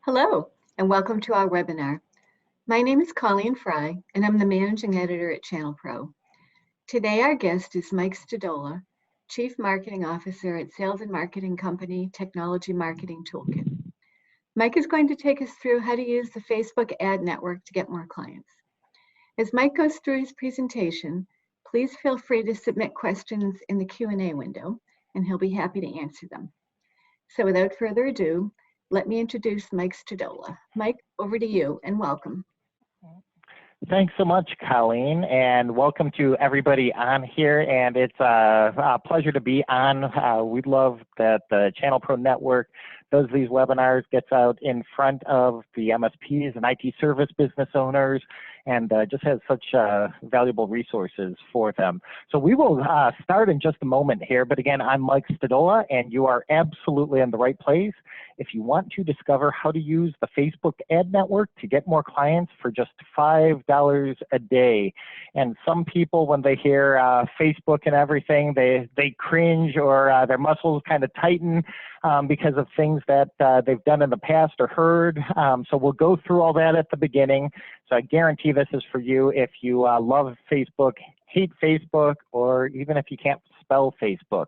Hello, and welcome to our webinar. My name is Colleen Fry, and I'm the Managing Editor at Channel Pro. Today, our guest is Mike Stodola, Chief Marketing Officer at Sales and Marketing Company Technology Marketing Toolkit. Mike is going to take us through how to use the Facebook ad network to get more clients. As Mike goes through his presentation, please feel free to submit questions in the Q&A window, and he'll be happy to answer them. So without further ado, let me introduce Mike Stodola. Mike, over to you and welcome. Thanks so much, Colleen, and welcome to everybody on here. And it's a pleasure to be on. We love that the Channel Pro Network does these webinars, gets out in front of the MSPs and IT service business owners, and just has such valuable resources for them. So we will start in just a moment here, but again, I'm Mike Stodola, and you are absolutely in the right place. If you want to discover how to use the Facebook ad network to get more clients for just $5 a day. And some people, when they hear Facebook and everything, they cringe or their muscles kind of tighten because of things that they've done in the past or heard. So we'll go through all that at the beginning. So I guarantee this is for you if you love Facebook, hate Facebook, or even if you can't spell Facebook.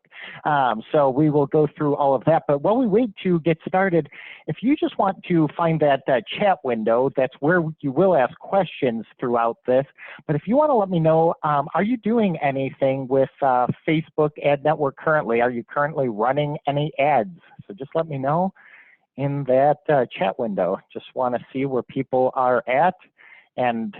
So we will go through all of that. But while we wait to get started, if you just want to find that chat window, that's where you will ask questions throughout this. But if you want to let me know, are you doing anything with Facebook ad network currently? Are you currently running any ads? So just let me know in that chat window. Just want to see where people are at. And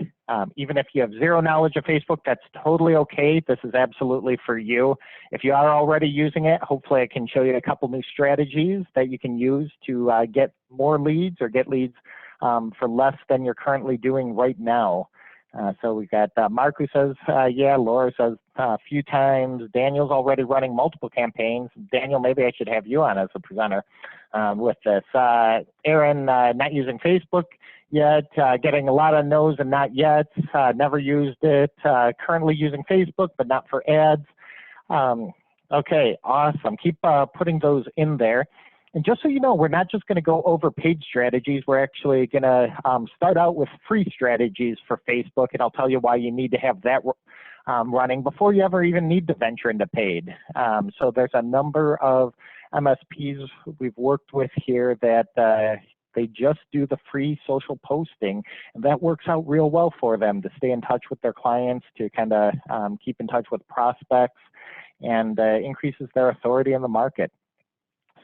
even if you have zero knowledge of Facebook, that's totally okay. This is absolutely for you. If you are already using it, hopefully I can show you a couple new strategies that you can use to get more leads or get leads for less than you're currently doing right now. So we got Mark who says, yeah, Laura says a few times, Daniel's already running multiple campaigns. Daniel, maybe I should have you on as a presenter with this. Aaron, not using Facebook yet, getting a lot of no's and not yet, never used it, currently using Facebook, but not for ads. Okay, awesome. Keep putting those in there. And just so you know, we're not just going to go over paid strategies. We're actually going to start out with free strategies for Facebook, and I'll tell you why you need to have that running before you ever even need to venture into paid. So there's a number of MSPs we've worked with here that they just do the free social posting, and that works out real well for them to stay in touch with their clients, to kind of keep in touch with prospects, and increases their authority in the market.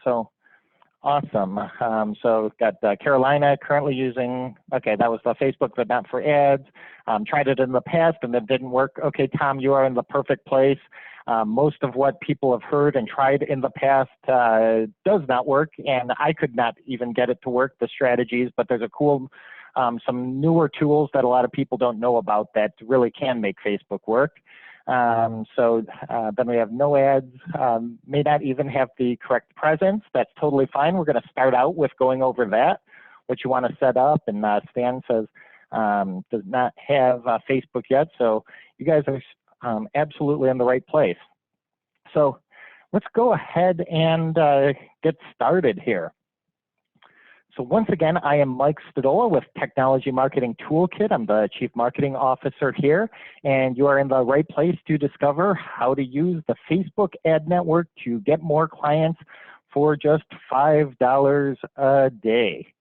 So awesome. So we've got Carolina currently using, okay, that was the Facebook, but not for ads. Tried it in the past and it didn't work. Okay, Tom, you are in the perfect place. Most of what people have heard and tried in the past does not work, and I could not even get it to work, the strategies, but there's a cool, some newer tools that a lot of people don't know about that really can make Facebook work. So then we have no ads, may not even have the correct presence. That's totally fine. We're going to start out with going over that, what you want to set up. And Stan says does not have Facebook yet. So you guys are absolutely in the right place. So let's go ahead and get started here. So once again, I am Mike Stodola with Technology Marketing Toolkit. I'm the Chief Marketing Officer here, and you are in the right place to discover how to use the Facebook ad network to get more clients for just $5 a day.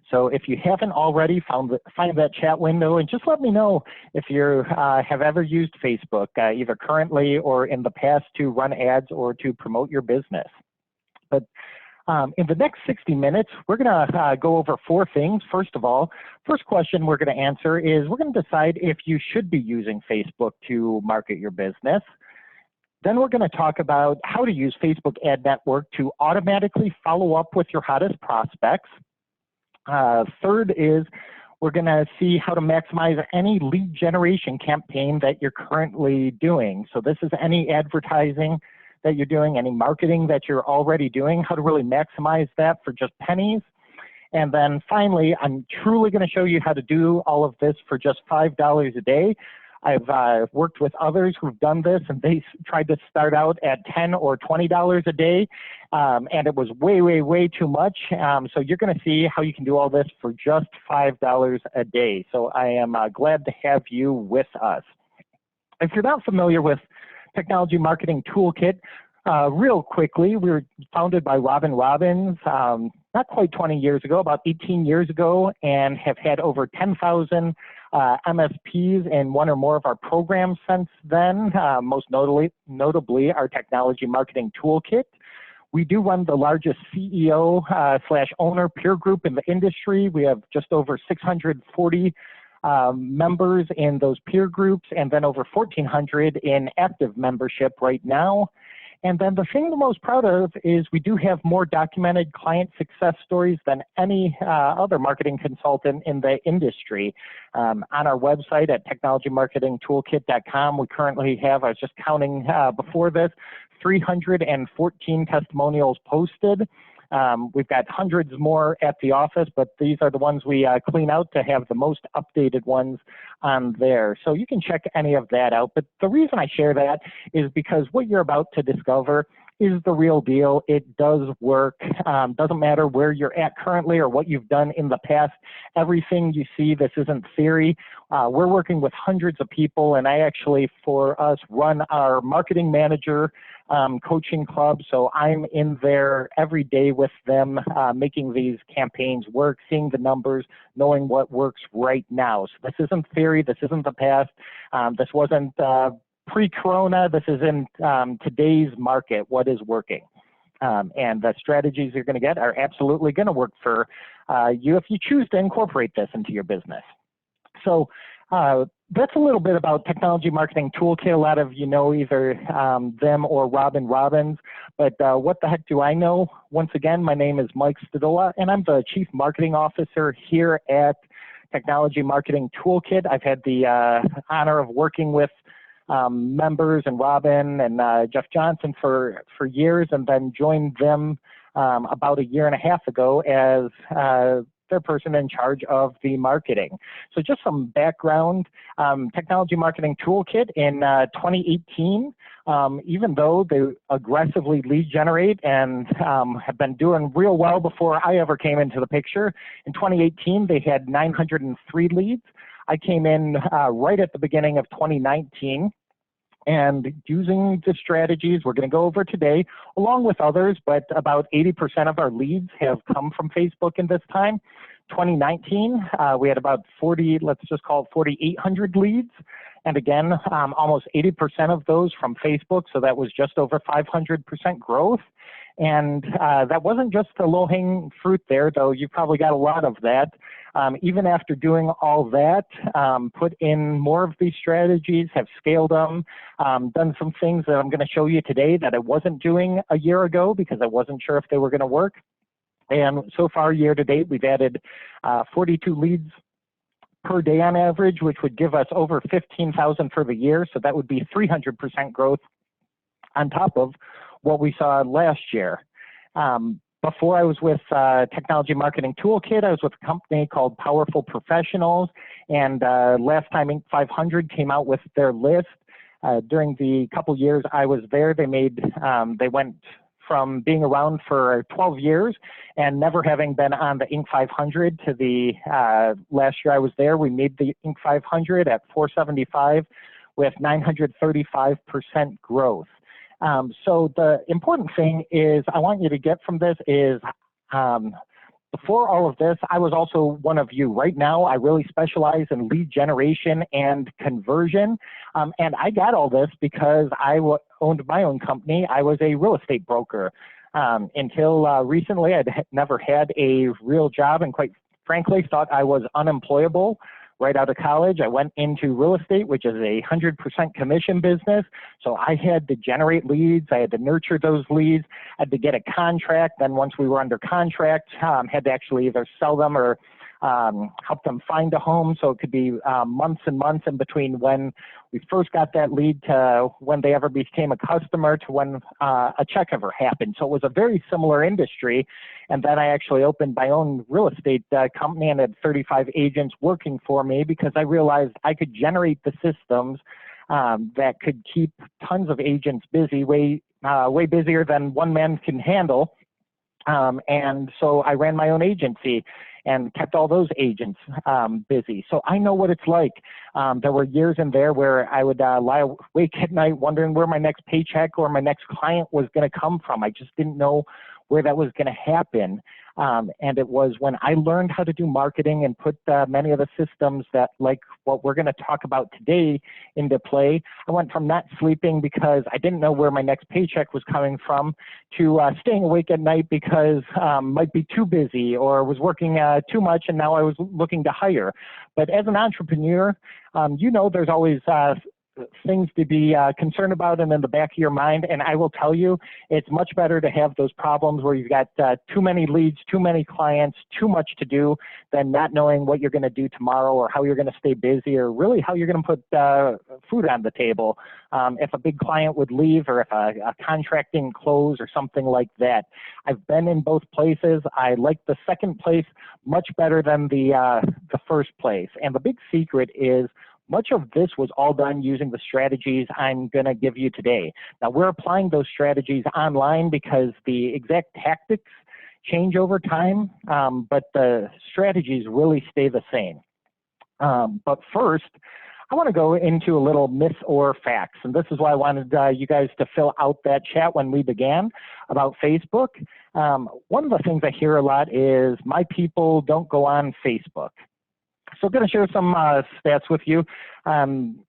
So if you haven't already, find that chat window and just let me know if you have ever used Facebook, either currently or in the past, to run ads or to promote your business. But in the next 60 minutes, we're going to go over four things. First of all, first question we're going to answer is we're going to decide if you should be using Facebook to market your business. Then we're going to talk about how to use Facebook ad network to automatically follow up with your hottest prospects. Third is we're going to see how to maximize any lead generation campaign that you're currently doing. So this is any advertising that you're doing, any marketing that you're already doing, how to really maximize that for just pennies. And then finally, I'm truly going to show you how to do all of this for just $5 a day. I've worked with others who've done this, and they tried to start out at $10 or $20 a day, and it was way, way, way too much. So you're going to see how you can do all this for just $5 a day. So I am glad to have you with us. If you're not familiar with Technology Marketing Toolkit, real quickly, we were founded by Robin Robbins not quite 20 years ago, about 18 years ago, and have had over 10,000 MSPs in one or more of our programs since then, most notably our Technology Marketing Toolkit. We do run the largest CEO / owner peer group in the industry. We have just over 640 members in those peer groups, and then over 1,400 in active membership right now. And then the thing I'm most proud of is we do have more documented client success stories than any other marketing consultant in the industry. On our website at technologymarketingtoolkit.com, we currently have, I was just counting before this, 314 testimonials posted. We've got hundreds more at the office, but these are the ones we clean out to have the most updated ones on there. So you can check any of that out. But the reason I share that is because what you're about to discover is the real deal. It does work. Doesn't matter where you're at currently or what you've done in the past. Everything you see, this isn't theory. We're working with hundreds of people, and I actually, for us, run our marketing manager coaching club. So I'm in there every day with them, making these campaigns work, seeing the numbers, knowing what works right now. So this isn't theory. This isn't the past. This wasn't pre-corona. This is in today's market, what is working. And the strategies you're going to get are absolutely going to work for you if you choose to incorporate this into your business. So that's a little bit about Technology Marketing Toolkit. A lot of you know either them or Robin Robbins, but what the heck do I know? Once again, my name is Mike Stadola, and I'm the Chief Marketing Officer here at Technology Marketing Toolkit. I've had the honor of working with members and Robin and Jeff Johnson for years, and then joined them about a year and a half ago as their person in charge of the marketing. So just some background, Technology Marketing Toolkit in 2018, even though they aggressively lead generate and have been doing real well before I ever came into the picture, in 2018 they had 903 leads. I came in right at the beginning of 2019. And using the strategies we're going to go over today, along with others, but about 80% of our leads have come from Facebook in this time. 2019, we had about 40, let's just call it 4,800 leads. And again, almost 80% of those from Facebook. So that was just over 500% growth. And that wasn't just the low-hanging fruit there, though you probably got a lot of that. Even after doing all that, put in more of these strategies, have scaled them, done some things that I'm going to show you today that I wasn't doing a year ago because I wasn't sure if they were going to work. And so far, year to date, we've added 42 leads per day on average, which would give us over 15,000 for the year. So that would be 300% growth on top of what we saw last year. Before I was with Technology Marketing Toolkit, I was with a company called Powerful Professionals, and last time Inc. 500 came out with their list. During the couple years I was there, they went from being around for 12 years and never having been on the Inc. 500 to the last year I was there, we made the Inc. 500 at 475 with 935% growth. So the important thing is I want you to get from this is before all of this, I was also one of you. Right now, I really specialize in lead generation and conversion. And I got all this because I owned my own company. I was a real estate broker. Until recently, I'd never had a real job and quite frankly thought I was unemployable. Right out of college, I went into real estate, which is a 100% commission business. So I had to generate leads. I had to nurture those leads. I had to get a contract. Then once we were under contract, had to actually either sell them or help them find a home. So it could be months and months in between when we first got that lead to when they ever became a customer to when a check ever happened. So it was a very similar industry. And then I actually opened my own real estate company and had 35 agents working for me because I realized I could generate the systems that could keep tons of agents busy, way busier than one man can handle. And so I ran my own agency and kept all those agents busy. So I know what it's like. There were years in there where I would lie awake at night wondering where my next paycheck or my next client was going to come from. I just didn't know where that was going to happen. And it was when I learned how to do marketing and put many of the systems that, like what we're going to talk about today, into play. I went from not sleeping because I didn't know where my next paycheck was coming from to staying awake at night because might be too busy or was working too much and now I was looking to hire. But as an entrepreneur, you know, there's always things to be concerned about and in the back of your mind. And I will tell you, it's much better to have those problems where you've got too many leads, too many clients, too much to do than not knowing what you're going to do tomorrow or how you're going to stay busy or really how you're going to put food on the table. If a big client would leave or if a contract didn't close or something like that. I've been in both places. I like the second place much better than the first place. And the big secret is much of this was all done using the strategies I'm going to give you today. Now, we're applying those strategies online because the exact tactics change over time, but the strategies really stay the same. But first, I want to go into a little myth or facts, and this is why I wanted you guys to fill out that chat when we began about Facebook. One of the things I hear a lot is, my people don't go on Facebook. So I'm going to share some stats with you. I'm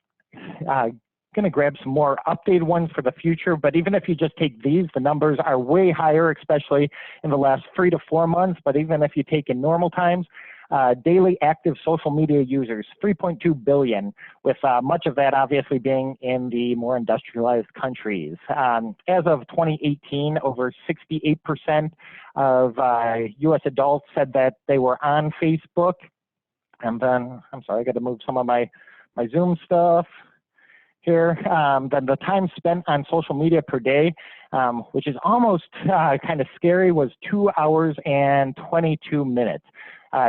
going to grab some more updated ones for the future, but even if you just take these, the numbers are way higher, especially in the last 3 to 4 months. But even if you take in normal times, daily active social media users, 3.2 billion, with much of that obviously being in the more industrialized countries. As of 2018, over 68% of US adults said that they were on Facebook. And then, I'm sorry, I got to move some of my Zoom stuff here. Then the time spent on social media per day, which is almost kind of scary, was 2 hours and 22 minutes.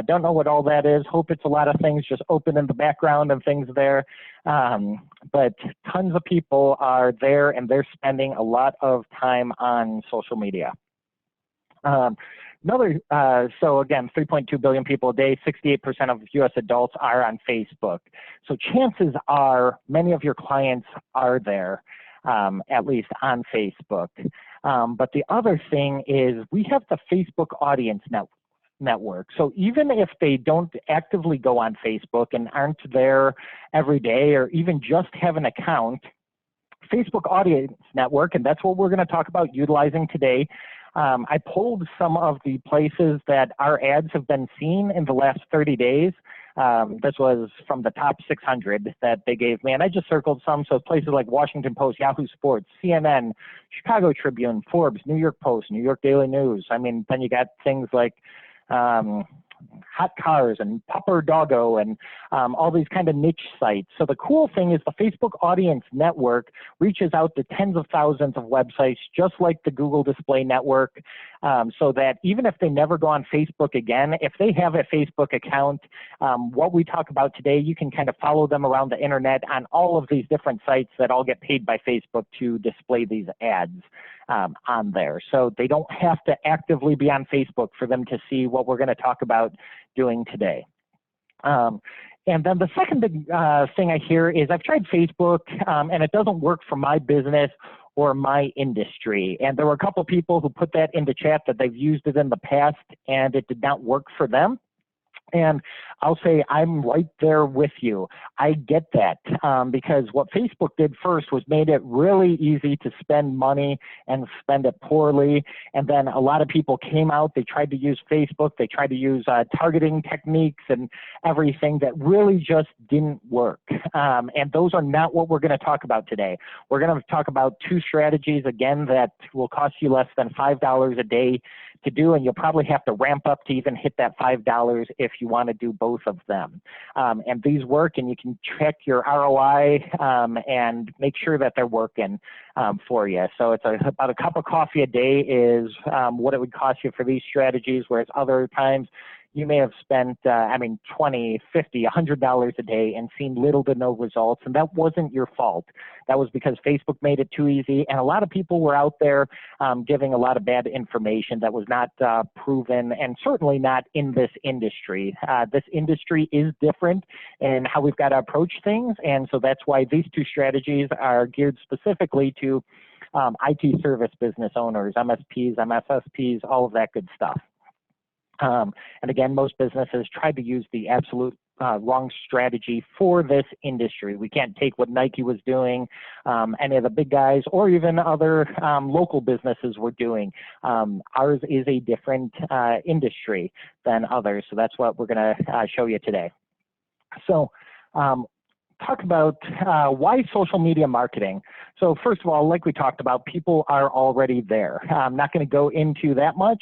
Don't know what all that is. Hope it's a lot of things just open in the background and things there. But tons of people are there and they're spending a lot of time on social media. So again, 3.2 billion people a day, 68% of US adults are on Facebook. So chances are many of your clients are there, at least on Facebook. But the other thing is we have the Facebook audience network. So even if they don't actively go on Facebook and aren't there every day or even just have an account, Facebook audience network, and that's what we're going to talk about utilizing today. I pulled some of the places that our ads have been seen in the last 30 days. This was from the top 600 that they gave me, and I just circled some. So places like Washington Post, Yahoo Sports, CNN, Chicago Tribune, Forbes, New York Post, New York Daily News. I mean, then you got things like Hot Cars and Pupper Doggo and all these kind of niche sites. So the cool thing is the Facebook audience network reaches out to tens of thousands of websites, just like the Google Display Network, so that even if they never go on Facebook again, if they have a Facebook account, what we talk about today, you can kind of follow them around the internet on all of these different sites that all get paid by Facebook to display these ads on there. So they don't have to actively be on Facebook for them to see what we're going to talk about doing today. And then the second big thing I hear is I've tried Facebook and it doesn't work for my business or my industry. And there were a couple people who put that into chat that they've used it in the past and it did not work for them. And I'll say I'm right there with you. I get that because what Facebook did first was made it really easy to spend money and spend it poorly. And then a lot of people came out, they tried to use Facebook, they tried to use targeting techniques and everything that really just didn't work. And those are not what we're going to talk about today. We're going to talk about 2 strategies, again, that will cost you less than $5 a day to do, and you'll probably have to ramp up to even hit that $5 if you want to do both of them. And these work, and you can check your ROI and make sure that they're working for you. So it's about a cup of coffee a day is what it would cost you for these strategies, whereas other times you may have spent, $20, $50, $100 a day and seen little to no results, and that wasn't your fault. That was because Facebook made it too easy, and a lot of people were out there giving a lot of bad information that was not proven, and certainly not in this industry. This industry is different in how we've got to approach things, and so that's why these two strategies are geared specifically to IT service business owners, MSPs, MSSPs, all of that good stuff. And again, most businesses try to use the absolute wrong strategy for this industry. We can't take what Nike was doing, any of the big guys, or even other local businesses were doing. Ours is a different industry than others, so that's what we're going to show you today. So talk about why social media marketing. So first of all, like we talked about, people are already there. I'm not going to go into that much.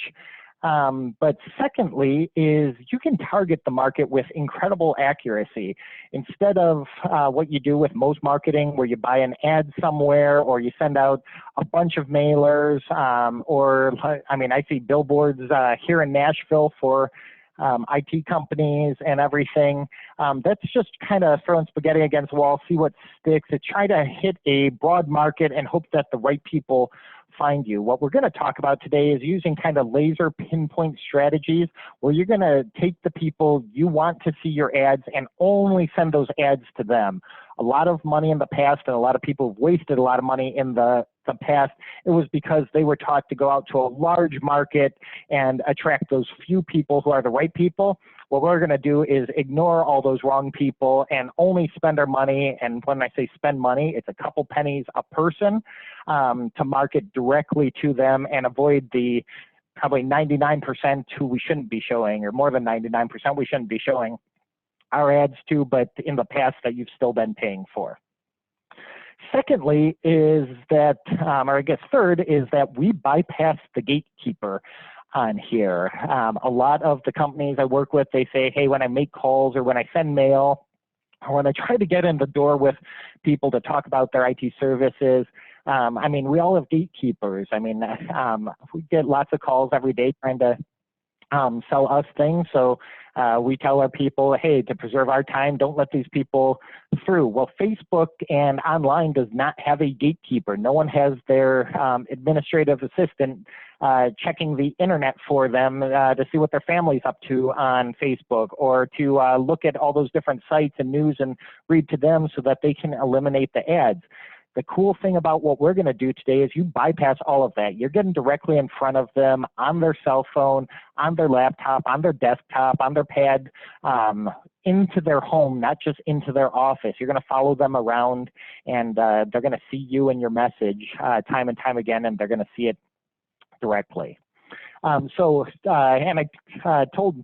But secondly is you can target the market with incredible accuracy instead of what you do with most marketing where you buy an ad somewhere or you send out a bunch of mailers I see billboards here in Nashville for IT companies and everything. That's just kind of throwing spaghetti against the wall, see what sticks. To try to hit a broad market and hope that the right people find you. What we're going to talk about today is using kind of laser pinpoint strategies where you're going to take the people you want to see your ads and only send those ads to them. A lot of money in the past, and a lot of people have wasted a lot of money in the past. It was because they were taught to go out to a large market and attract those few people who are the right people. What we're going to do is ignore all those wrong people and only spend our money. And when I say spend money, it's a couple pennies a person to market directly to them and avoid the probably 99% who we shouldn't be showing, or more than 99% we shouldn't be showing our ads to, but in the past that you've still been paying for. Secondly is that, third is that we bypass the gatekeeper on here. A lot of the companies I work with, they say, hey, when I make calls or when I send mail or when I try to get in the door with people to talk about their IT services, we all have gatekeepers. We get lots of calls every day trying to sell us things. So we tell our people, hey, to preserve our time, don't let these people through. Well, Facebook and online does not have a gatekeeper. No one has their administrative assistant checking the internet for them to see what their family's up to on Facebook, or to look at all those different sites and news and read to them so that they can eliminate the ads. The cool thing about what we're going to do today is you bypass all of that. You're getting directly in front of them on their cell phone, on their laptop, on their desktop, on their pad, into their home, not just into their office. You're going to follow them around, and they're going to see you and your message time and time again, and they're going to see it directly. And I told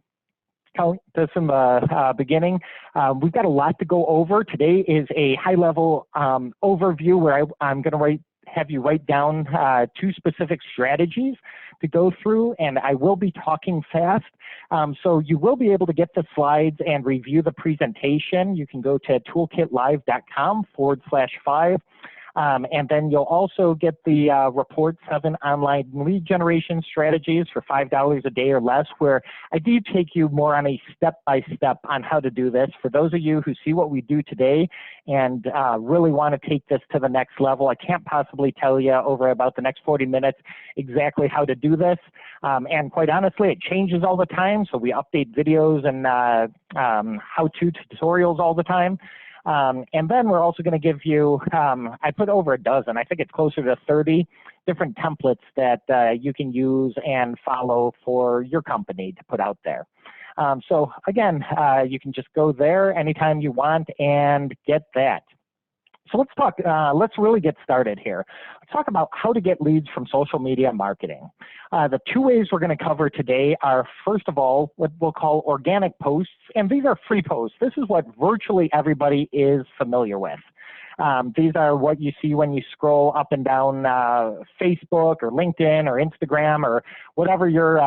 this in the beginning. We've got a lot to go over. Today is a high-level overview where I'm going to have you write down two specific strategies to go through, and I will be talking fast. So you will be able to get the slides and review the presentation. You can go to toolkitlive.com/5. And then you'll also get the report 7 online lead generation strategies for $5 a day or less, where I do take you more on a step-by-step on how to do this. For those of you who see what we do today and really want to take this to the next level, I can't possibly tell you over about the next 40 minutes exactly how to do this. And quite honestly, it changes all the time. So we update videos and how-to tutorials all the time. And then we're also going to give you, I put over a dozen, I think it's closer to 30 different templates that you can use and follow for your company to put out there. So again, you can just go there anytime you want and get that. So let's really get started here. Let's talk about how to get leads from social media marketing. The two ways we're going to cover today are, first of all, what we'll call organic posts, and these are free posts. This is what virtually everybody is familiar with. These are what you see when you scroll up and down Facebook or LinkedIn or Instagram or whatever your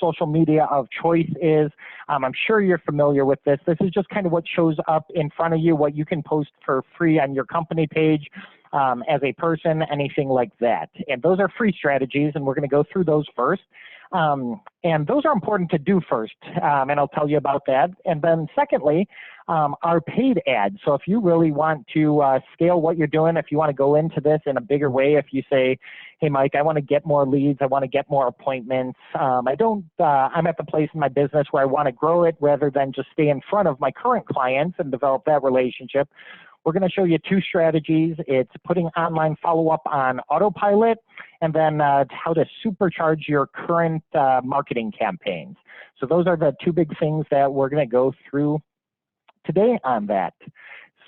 social media of choice is. I'm sure you're familiar with this. This is just kind of what shows up in front of you, what you can post for free on your company page as a person, anything like that. And those are free strategies, and we're going to go through those first. And those are important to do first, and I'll tell you about that. And then secondly, our paid ads. So if you really want to scale what you're doing, if you want to go into this in a bigger way, if you say, hey, Mike, I want to get more leads, I want to get more appointments, I'm at the place in my business where I want to grow it rather than just stay in front of my current clients and develop that relationship. We're going to show you two strategies. It's putting online follow-up on autopilot, and then how to supercharge your current marketing campaigns. So those are the two big things that we're going to go through today on that.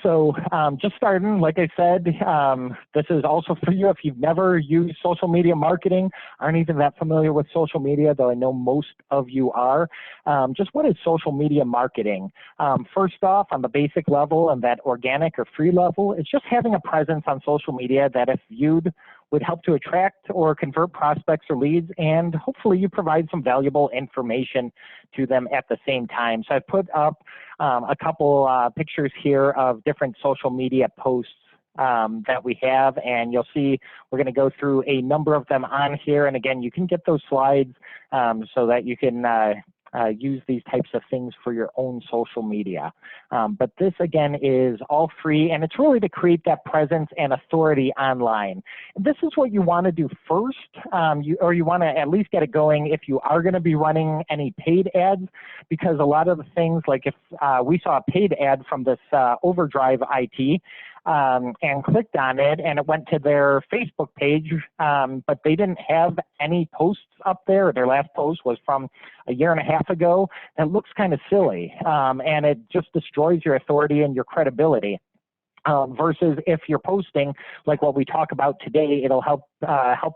So just starting, like I said, this is also for you if you've never used social media marketing, aren't even that familiar with social media, though I know most of you are. Just what is social media marketing? First off, on the basic level and that organic or free level, it's just having a presence on social media that if viewed would help to attract or convert prospects or leads, and hopefully you provide some valuable information to them at the same time. So I've put up a couple pictures here of different social media posts that we have, and you'll see we're going to go through a number of them on here. And again, you can get those slides so that you can use these types of things for your own social media. But this, again, is all free, and it's really to create that presence and authority online. And this is what you want to do first, or you want to at least get it going if you are going to be running any paid ads, because a lot of the things, like if we saw a paid ad from this Overdrive IT, and clicked on it, and it went to their Facebook page, but they didn't have any posts up there. Their last post was from a year and a half ago. That looks kind of silly, and it just destroys your authority and your credibility. Versus if you're posting like what we talk about today, it'll help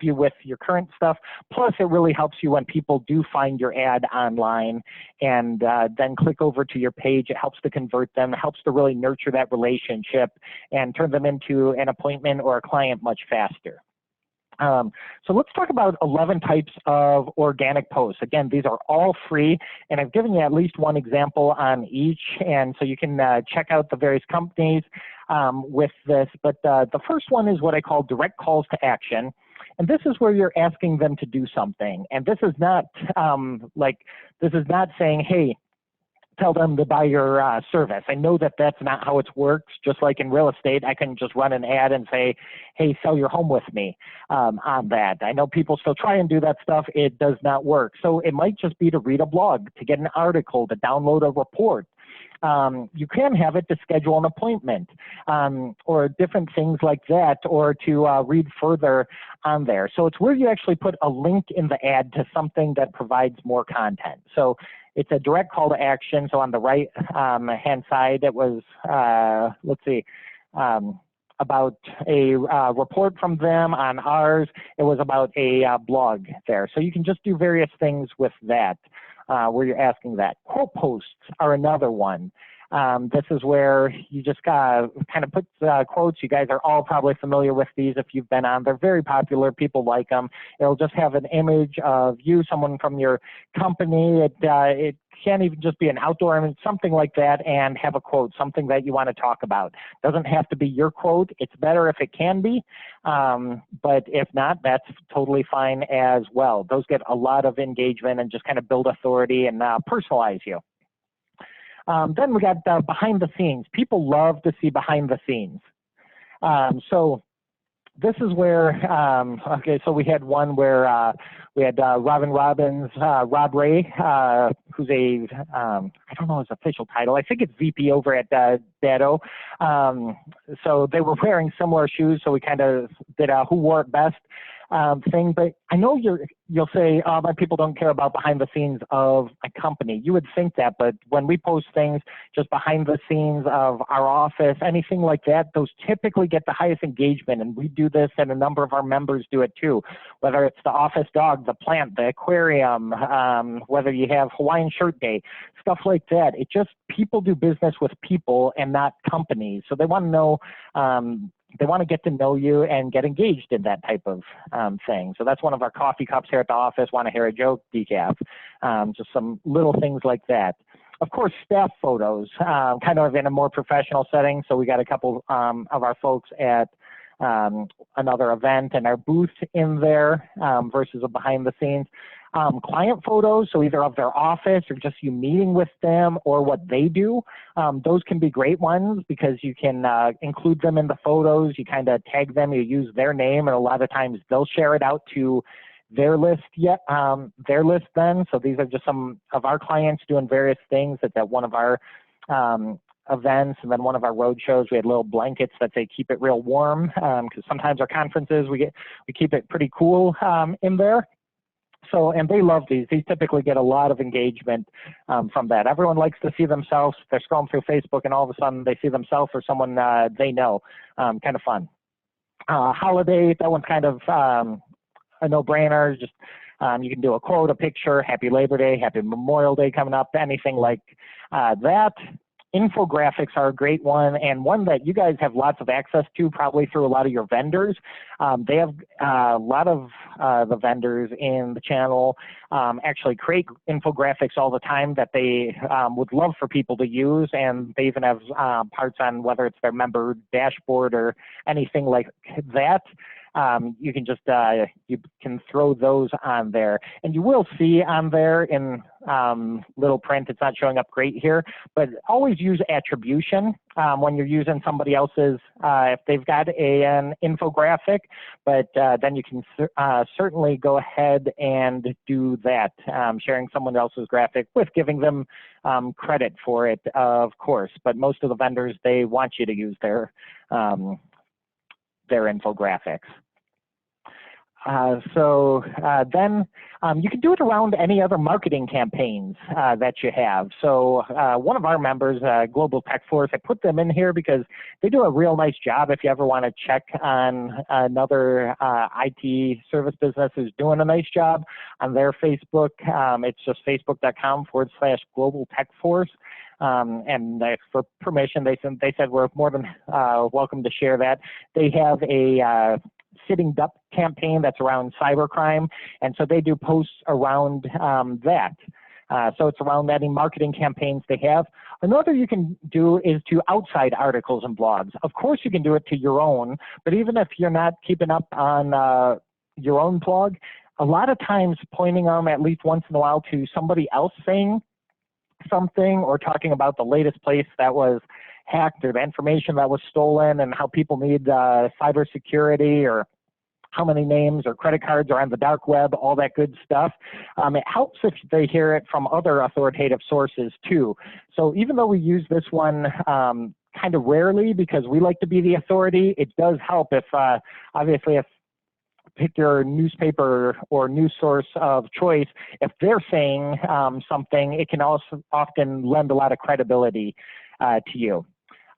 you with your current stuff. Plus, it really helps you when people do find your ad online and then click over to your page. It helps to convert them, it helps to really nurture that relationship and turn them into an appointment or a client much faster. So let's talk about 11 types of organic posts. Again, these are all free, and I've given you at least one example on each, and so you can check out the various companies with this. But the first one is what I call direct calls to action. And this is where you're asking them to do something. And this is not saying, hey, tell them to buy your service. I know that that's not how it works. Just like in real estate, I can just run an ad and say, hey, sell your home with me on that. I know people still try and do that stuff. It does not work. So it might just be to read a blog, to get an article, to download a report. You can have it to schedule an appointment or different things like that, or to read further on there. So it's where you actually put a link in the ad to something that provides more content. So it's a direct call to action. So on the right hand side, it was, about a report from them. On ours, it was about a blog there. So you can just do various things with that. Where you're asking that. Quote posts are another one. This is where you just kind of put quotes. You guys are all probably familiar with these if you've been on. They're very popular. People like them. It'll just have an image of you, someone from your company. It can't even just be an outdoor image, something like that, and have a quote, something that you want to talk about. Doesn't have to be your quote. It's better if it can be, but if not, that's totally fine as well. Those get a lot of engagement and just kind of build authority and personalize you. Then we got behind the scenes. People love to see behind the scenes. So this is where, so we had one where we had Rob Ray, who's a, I don't know his official title. I think it's VP over at Datto. So they were wearing similar shoes, so we kind of did a who wore it best thing. But I know you'll say, oh, my people don't care about behind the scenes of a company. You would think that, but when we post things just behind the scenes of our office, anything like that, those typically get the highest engagement. And we do this, and a number of our members do it too, whether it's the office dog, the plant, the aquarium, whether you have Hawaiian shirt day, stuff like that. It just, people do business with people and not companies. So they want to know they want to get to know you and get engaged in that type of thing. So that's one of our coffee cups here at the office, want to hear a joke, decaf, just some little things like that. Of course, staff photos, kind of in a more professional setting. So we got a couple of our folks at another event and our booth in there versus a behind the scenes. Client photos, so either of their office or just you meeting with them or what they do. Those can be great ones because you can include them in the photos. You kind of tag them, you use their name, and a lot of times they'll share it out to their list then. So these are just some of our clients doing various things at one of our events, and then one of our road shows, we had little blankets that say keep it real warm, because sometimes our conferences we keep it pretty cool in there. So, and they love these. These typically get a lot of engagement from that. Everyone likes to see themselves. They're scrolling through Facebook and all of a sudden they see themselves or someone they know. Kind of fun. Holiday, that one's kind of a no-brainer. Just you can do a quote, a picture, Happy Labor Day, Happy Memorial Day coming up, anything like that. Infographics are a great one, and one that you guys have lots of access to probably through a lot of your vendors. They have a lot of the vendors in the channel actually create infographics all the time that they would love for people to use, and they even have parts on whether it's their member dashboard or anything like that. You can just you can throw those on there, and you will see on there in little print. It's not showing up great here, but always use attribution when you're using somebody else's. If they've got an infographic, but then you can certainly go ahead and do that, sharing someone else's graphic with giving them credit for it, of course. But most of the vendors, they want you to use their infographics. Then you can do it around any other marketing campaigns that you have. So one of our members, Global Tech Force, I put them in here because they do a real nice job. If you ever want to check on another IT service business who's doing a nice job on their Facebook, it's just facebook.com/Global Tech Force. And for permission, they said we're more than welcome to share that. They have a Sitting Duck campaign that's around cybercrime, and so they do posts around that. So it's around any marketing campaigns they have. Another you can do is to outside articles and blogs. Of course, you can do it to your own, but even if you're not keeping up on your own blog, a lot of times pointing them at least once in a while to somebody else saying something or talking about the latest place that was hacked or the information that was stolen and how people need cybersecurity or how many names or credit cards are on the dark web, all that good stuff. It helps if they hear it from other authoritative sources too. So even though we use this one kind of rarely because we like to be the authority, it does help if obviously if pick your newspaper or news source of choice, if they're saying something, it can also often lend a lot of credibility to you.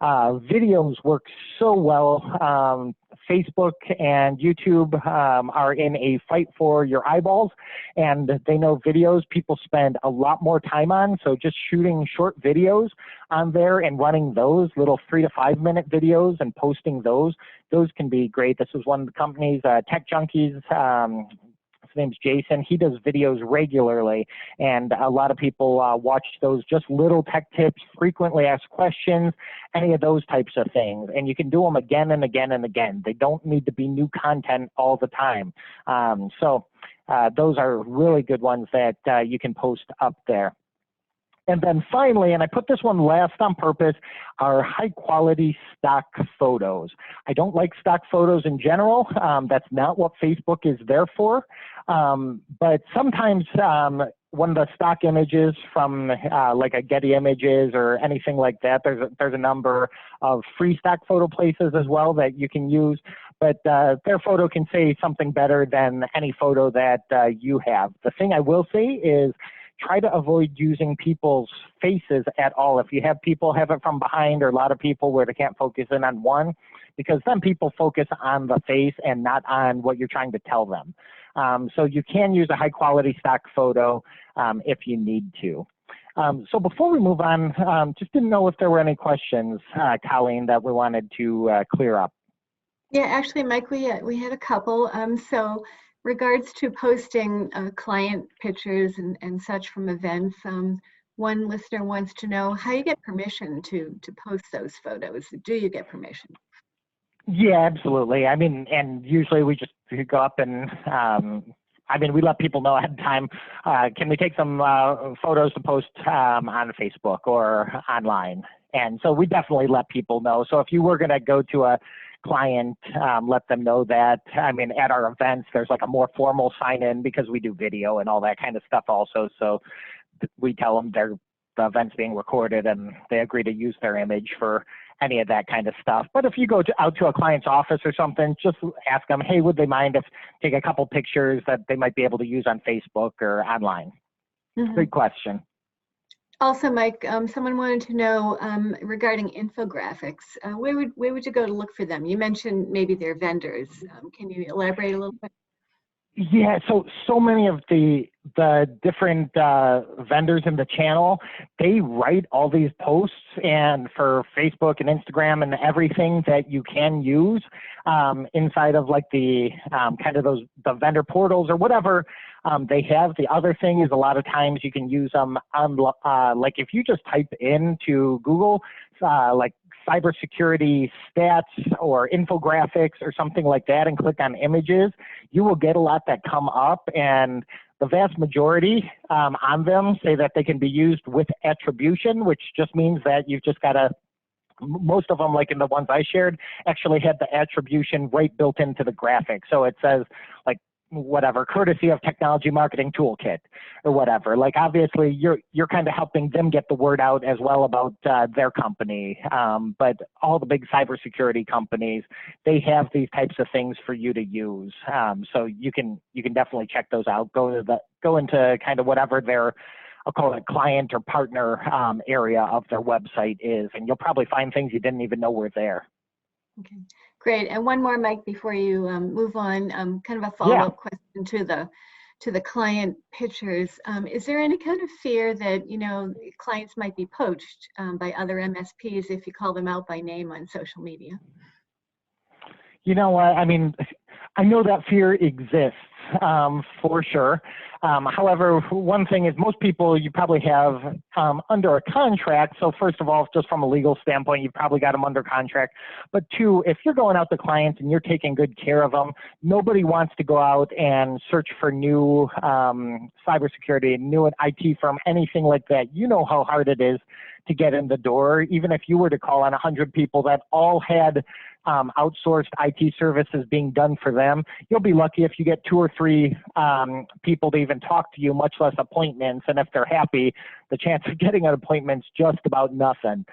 Videos work so well. Facebook and YouTube are in a fight for your eyeballs, and they know videos people spend a lot more time on. So just shooting short videos on there and running those little 3 to 5 minute videos and posting those can be great. This is one of the companies, Tech Junkies. His name's Jason. He does videos regularly, and a lot of people watch those, just little tech tips, frequently asked questions, any of those types of things. And you can do them again and again and again. They don't need to be new content all the time. Those are really good ones that you can post up there. And then finally, and I put this one last on purpose, are high quality stock photos. I don't like stock photos in general. That's not what Facebook is there for. But sometimes one of the stock images from like a Getty Images or anything like that, there's a number of free stock photo places as well that you can use. But their photo can say something better than any photo that you have. The thing I will say is, try to avoid using people's faces at all. If you have people have it from behind, or a lot of people where they can't focus in on one, because then people focus on the face and not on what you're trying to tell them. So you can use a high quality stock photo if you need to. So before we move on, just didn't know if there were any questions, Colleen, that we wanted to clear up. Yeah, actually, Mike, we had a couple. So regards to posting client pictures and such from events, one listener wants to know how you get permission to post those photos. Do you get permission? Yeah, absolutely. I mean, and usually we just go up and, I mean, we let people know ahead of time, can we take some photos to post on Facebook or online? And so we definitely let people know. So if you were going to go to a client, let them know that. I mean, at our events, there's like a more formal sign in because we do video and all that kind of stuff also. So we tell them the event's being recorded and they agree to use their image for any of that kind of stuff. But if you go out to a client's office or something, just ask them, hey, would they mind if take a couple pictures that they might be able to use on Facebook or online? Good question. Also, Mike, someone wanted to know regarding infographics. Where would you go to look for them? You mentioned maybe they're vendors. Can you elaborate a little bit? Yeah, so many of the different vendors in the channel, they write all these posts, and for Facebook and Instagram and everything that you can use inside of like the kind of the vendor portals or whatever they have. The other thing is a lot of times you can use them on like if you just type into Google like cybersecurity stats or infographics or something like that and click on images, you will get a lot that come up, and the vast majority on them say that they can be used with attribution, which just means that you've just got to, most of them, like in the ones I shared, actually had the attribution right built into the graphic. So it says like whatever, courtesy of Technology Marketing Toolkit or whatever. Like obviously you're kind of helping them get the word out as well about their company. But all the big cybersecurity companies, they have these types of things for you to use. So you can definitely check those out. Go into kind of whatever their, I'll call it client or partner area of their website is, and you'll probably find things you didn't even know were there. Okay, great. And one more, Mike, before you move on, kind of a Yeah. follow-up question to the client pictures. Is there any kind of fear that clients might be poached by other MSPs if you call them out by name on social media? You know what? I mean, I know that fear exists for sure. However, one thing is most people you probably have under a contract. So first of all, just from a legal standpoint, you've probably got them under contract. But two, if you're going out to clients and you're taking good care of them, nobody wants to go out and search for new cybersecurity, new IT firm, anything like that. You know how hard it is to get in the door. Even if you were to call on 100 people that all had outsourced IT services being done for them, you'll be lucky if you get 2 or 3 people to even talk to you, much less appointments. And if they're happy, the chance of getting an appointment's just about nothing.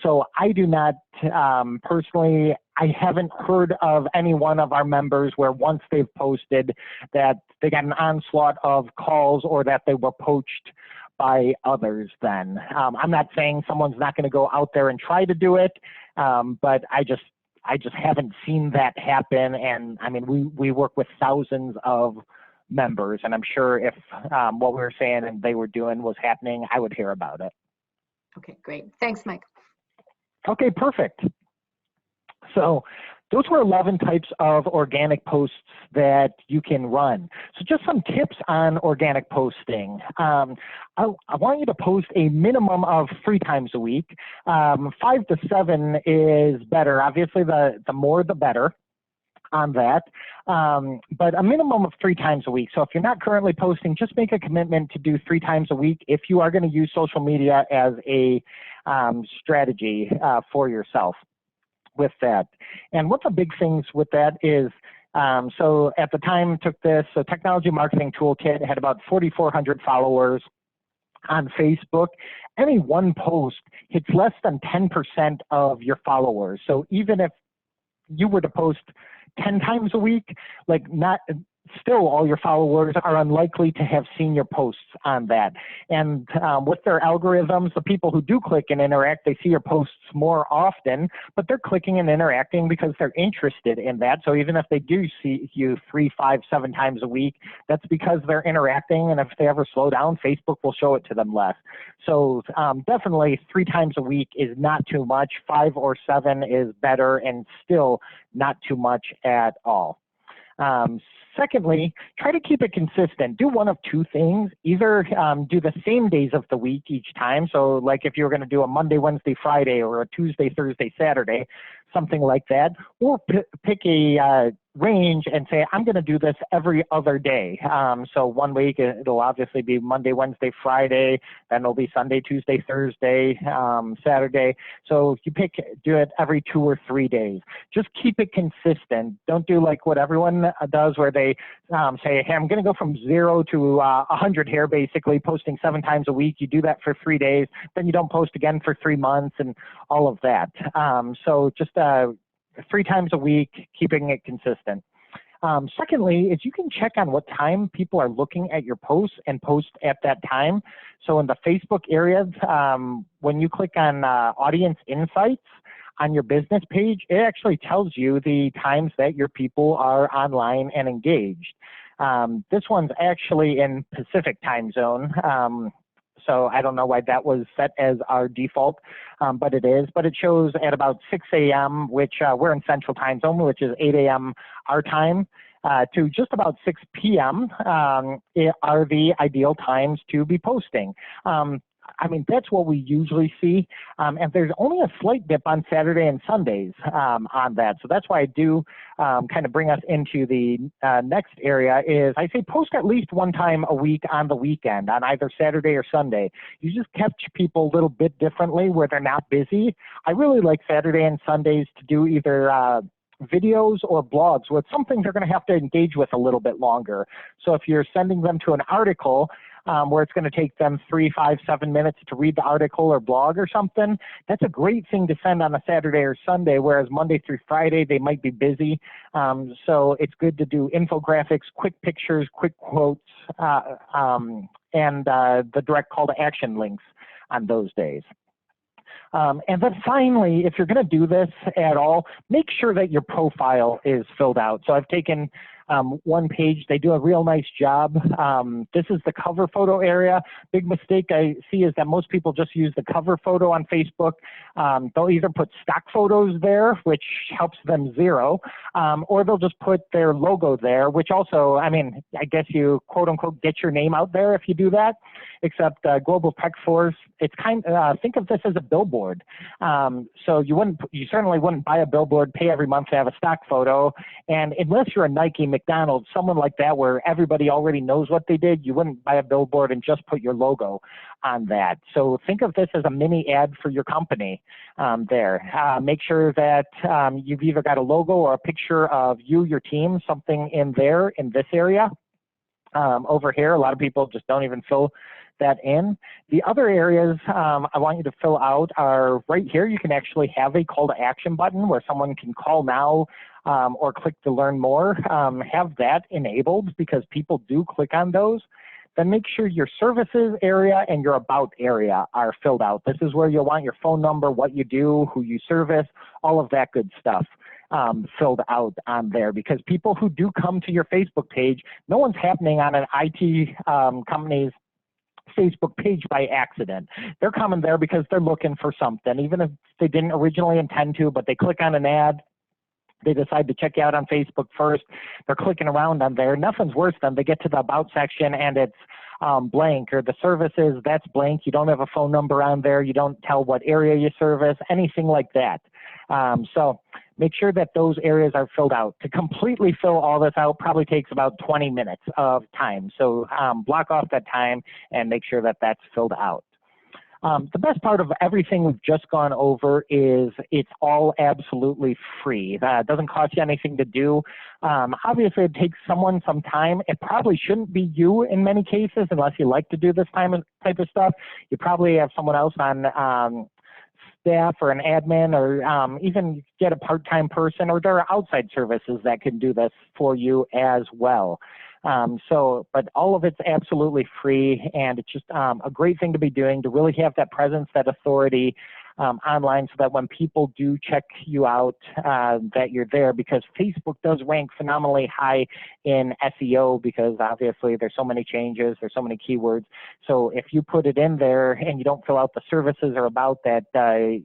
So I do not personally, I haven't heard of any one of our members where once they've posted that they got an onslaught of calls or that they were poached by others then. I'm not saying someone's not going to go out there and try to do it, but I just haven't seen that happen. And I mean, we work with thousands of members, and I'm sure if what we were saying and they were doing was happening, I would hear about it. Okay, great. Thanks, Mike. Okay, perfect. So those were 11 types of organic posts that you can run. So just some tips on organic posting. I want you to post a minimum of 3 times a week. 5 to 7 is better. Obviously, the more the better on that, but a minimum of 3 times a week. So if you're not currently posting, just make a commitment to do 3 times a week if you are going to use social media as a strategy for yourself with that. And one of the big things with that is, so at the time took this, so Technology Marketing Toolkit had about 4,400 followers on Facebook. Any one post hits less than 10% of your followers. So even if you were to post 10 times a week, like still all your followers are unlikely to have seen your posts on that. And with their algorithms, the people who do click and interact, they see your posts more often, but they're clicking and interacting because they're interested in that. So even if they do see you 3, 5, 7 times a week, that's because they're interacting, and if they ever slow down, Facebook will show it to them less. So definitely 3 times a week is not too much. 5 or 7 is better and still not too much at all. Secondly, try to keep it consistent. Do one of 2 things. Either do the same days of the week each time. So like if you're going to do a Monday, Wednesday, Friday, or a Tuesday, Thursday, Saturday, something like that, or pick a range and say, I'm going to do this every other day. So one week it'll obviously be Monday, Wednesday, Friday, then it'll be Sunday, Tuesday, Thursday, Saturday. So you do it every 2 or 3 days. Just keep it consistent. Don't do like what everyone does where they say, hey, I'm going to go from 0 to 100 here, basically posting 7 times a week. You do that for 3 days, then you don't post again for 3 months and all of that. So just 3 times a week, keeping it consistent. Secondly, is you can check on what time people are looking at your posts and post at that time. So in the Facebook area, when you click on Audience Insights on your business page, it actually tells you the times that your people are online and engaged. This one's actually in Pacific time zone. So I don't know why that was set as our default, but it is. But it shows at about 6 a.m., which we're in Central Time Zone, which is 8 a.m. our time, to just about 6 p.m. Are the ideal times to be posting. I mean, that's what we usually see. And there's only a slight dip on Saturday and Sundays on that. So that's why I do kind of bring us into the next area is I say post at least 1 time a week on the weekend on either Saturday or Sunday. You just catch people a little bit differently where they're not busy. I really like Saturday and Sundays to do either videos or blogs with something they're going to have to engage with a little bit longer. So if you're sending them to an article, where it's going to take them 3, 5, 7 minutes to read the article or blog or something, that's a great thing to send on a Saturday or Sunday, whereas Monday through Friday, they might be busy. So it's good to do infographics, quick pictures, quick quotes, and the direct call to action links on those days. And then finally, if you're going to do this at all, make sure that your profile is filled out. So I've taken one page. They do a real nice job. This is the cover photo area. Big mistake I see is that most people just use the cover photo on Facebook. They'll either put stock photos there, which helps them 0, or they'll just put their logo there, which also, I mean, I guess you quote unquote get your name out there if you do that, except Global Tech Force, it's think of this as a billboard. So you certainly wouldn't buy a billboard, pay every month to have a stock photo. And unless you're a Nike, McDonald's, someone like that where everybody already knows what they did, you wouldn't buy a billboard and just put your logo on that. So think of this as a mini ad for your company there. Make sure that you've either got a logo or a picture of you, your team, something in there in this area. Over here, a lot of people just don't even fill that in. The other areas I want you to fill out are right here. You can actually have a call to action button where someone can call now or click to learn more. Have that enabled because people do click on those. Then make sure your services area and your about area are filled out. This is where you'll want your phone number, what you do, who you service, all of that good stuff filled out on there, because people who do come to your Facebook page, no one's happening on an IT company's Facebook page by accident. They're coming there because they're looking for something, even if they didn't originally intend to, but they click on an ad. They decide to check you out on Facebook first. They're clicking around on there. Nothing's worse than they get to the about section and it's blank, or the services, that's blank. You don't have a phone number on there. You don't tell what area you service, anything like that. So make sure that those areas are filled out. To completely fill all this out probably takes about 20 minutes of time. So block off that time and make sure that that's filled out. The best part of everything we've just gone over is it's all absolutely free. It doesn't cost you anything to do. Obviously, it takes someone some time. It probably shouldn't be you in many cases unless you like to do this type of stuff. You probably have someone else on staff or an admin, or even get a part-time person, or there are outside services that can do this for you as well. But all of it's absolutely free, and it's just a great thing to be doing, to really have that presence, that authority online, so that when people do check you out, that you're there, because Facebook does rank phenomenally high in SEO, because obviously there's so many changes, there's so many keywords. So if you put it in there and you don't fill out the services or about that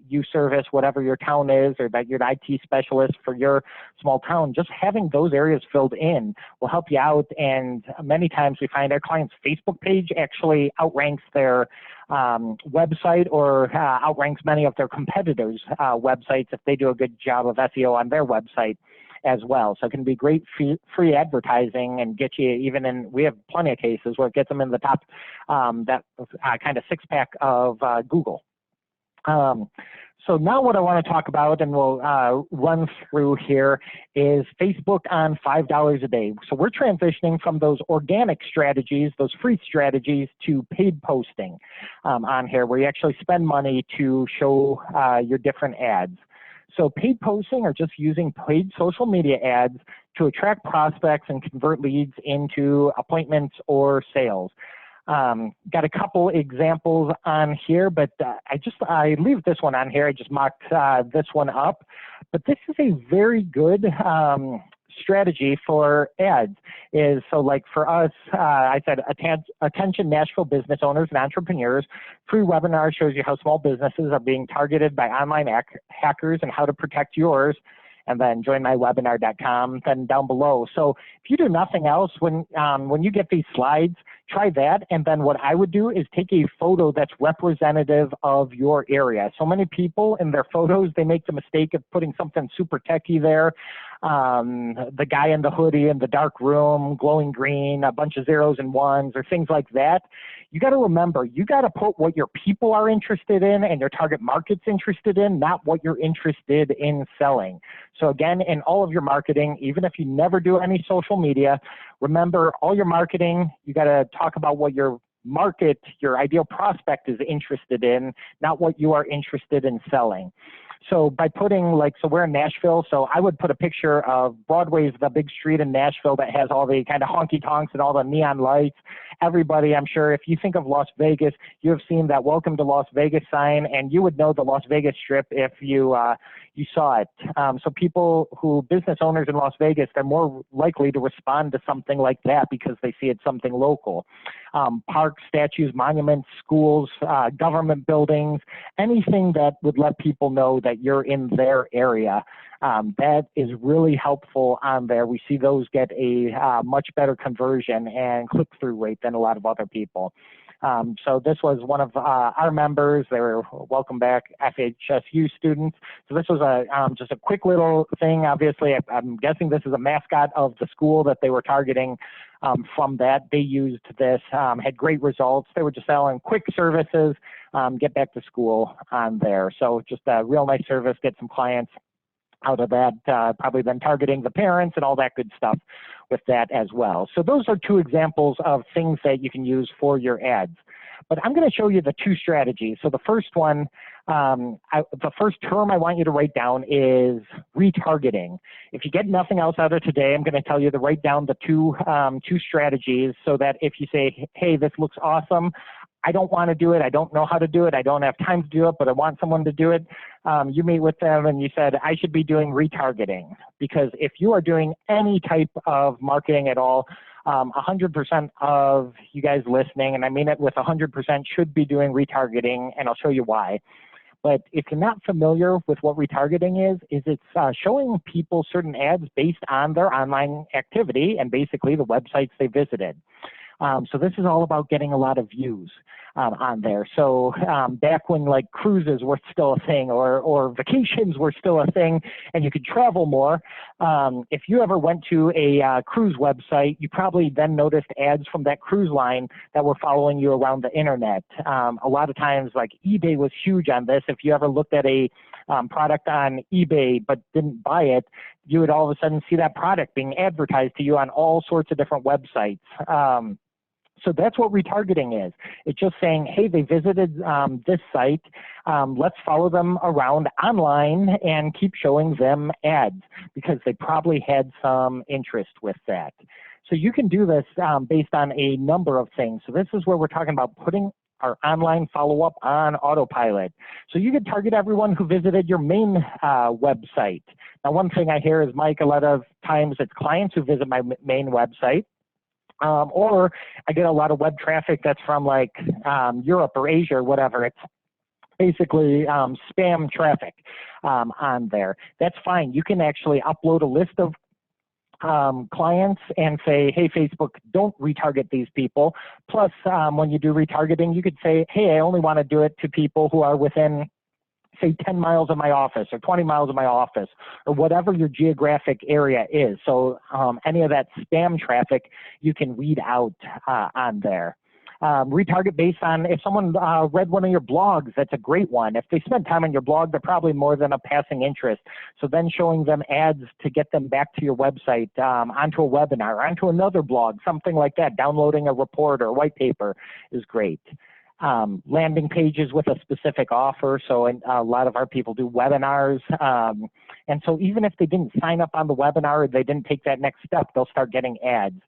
you service whatever your town is, or that you're an IT specialist for your small town, just having those areas filled in will help you out. And many times we find our clients' Facebook page actually outranks their website, or outranks many of their competitors' websites if they do a good job of SEO on their website as well. So it can be great free advertising, and get you even in, we have plenty of cases where it gets them in the top, that kind of six-pack of Google. So now what I want to talk about, and we'll run through here, is Facebook on $5 a day. So we're transitioning from those organic strategies, those free strategies, to paid posting on here, where you actually spend money to show your different ads. So paid posting, or just using paid social media ads to attract prospects and convert leads into appointments or sales. Got a couple examples on here, but I leave this one on here. I just mocked this one up, but this is a very good strategy for ads. So like for us, I said, attention Nashville business owners and entrepreneurs. Free webinar shows you how small businesses are being targeted by online hackers and how to protect yours. And then joinmywebinar.com, then down below. So if you do nothing else, when you get these slides, try that. And then what I would do is take a photo that's representative of your area. So many people in their photos, they make the mistake of putting something super techy there. The guy in the hoodie in the dark room, glowing green, a bunch of zeros and ones, or things like that. You got to remember, you got to put what your people are interested in and your target market's interested in, not what you're interested in selling. So again, in all of your marketing, even if you never do any social media, remember all your marketing, you got to talk about what your market, your ideal prospect is interested in, not what you are interested in selling. So by putting so we're in Nashville, so I would put a picture of Broadway's the big street in Nashville that has all the kind of honky tonks and all the neon lights. Everybody, I'm sure, if you think of Las Vegas, you have seen that Welcome to Las Vegas sign, and you would know the Las Vegas Strip if you saw it. So business owners in Las Vegas, they're more likely to respond to something like that because they see it's something local. Parks, statues, monuments, schools, government buildings, anything that would let people know that you're in their area. That is really helpful on there. We see those get a much better conversion and click-through rate than a lot of other people. So this was one of our members. They were welcome back FHSU students. So this was just a quick little thing. Obviously, I'm guessing this is a mascot of the school that they were targeting. From that, they used this, had great results. They were just selling quick services, get back to school on there. So just a real nice service, get some clients out of that, probably then targeting the parents and all that good stuff with that as well. So those are two examples of things that you can use for your ads. But I'm going to show you the two strategies. So the first one, the first term I want you to write down is retargeting. If you get nothing else out of today, I'm going to tell you to write down the two strategies, so that if you say, hey, this looks awesome, I don't want to do it, I don't know how to do it, I don't have time to do it, but I want someone to do it. You meet with them and you said, I should be doing retargeting. Because if you are doing any type of marketing at all, 100% of you guys listening, and I mean it with 100%, should be doing retargeting, and I'll show you why. But if you're not familiar with what retargeting is it's showing people certain ads based on their online activity and basically the websites they visited. So this is all about getting a lot of views on there. So back when cruises were still a thing, or vacations were still a thing, and you could travel more, if you ever went to a cruise website, you probably then noticed ads from that cruise line that were following you around the internet. A lot of times, eBay was huge on this. If you ever looked at a product on eBay but didn't buy it, you would all of a sudden see that product being advertised to you on all sorts of different websites. So that's what retargeting is. It's just saying, hey, they visited this site. Let's follow them around online and keep showing them ads because they probably had some interest with that. So you can do this based on a number of things. So this is where we're talking about putting our online follow-up on autopilot. So you could target everyone who visited your main website. Now, one thing I hear is, Mike, a lot of times it's clients who visit my main website. Or I get a lot of web traffic that's from like Europe or Asia or whatever. It's basically spam traffic on there. That's fine. You can actually upload a list of clients and say, hey, Facebook, don't retarget these people. Plus, when you do retargeting, you could say, hey, I only want to do it to people who are within, say, 10 miles of my office or 20 miles of my office or whatever your geographic area is. So any of that spam traffic, you can weed out on there. Retarget based on if someone read one of your blogs, that's a great one. If they spent time on your blog, they're probably more than a passing interest. So then showing them ads to get them back to your website, onto a webinar, onto another blog, something like that, downloading a report or a white paper is great. Landing pages with a specific offer. So a lot of our people do webinars. And so even if they didn't sign up on the webinar or they didn't take that next step, they'll start getting ads.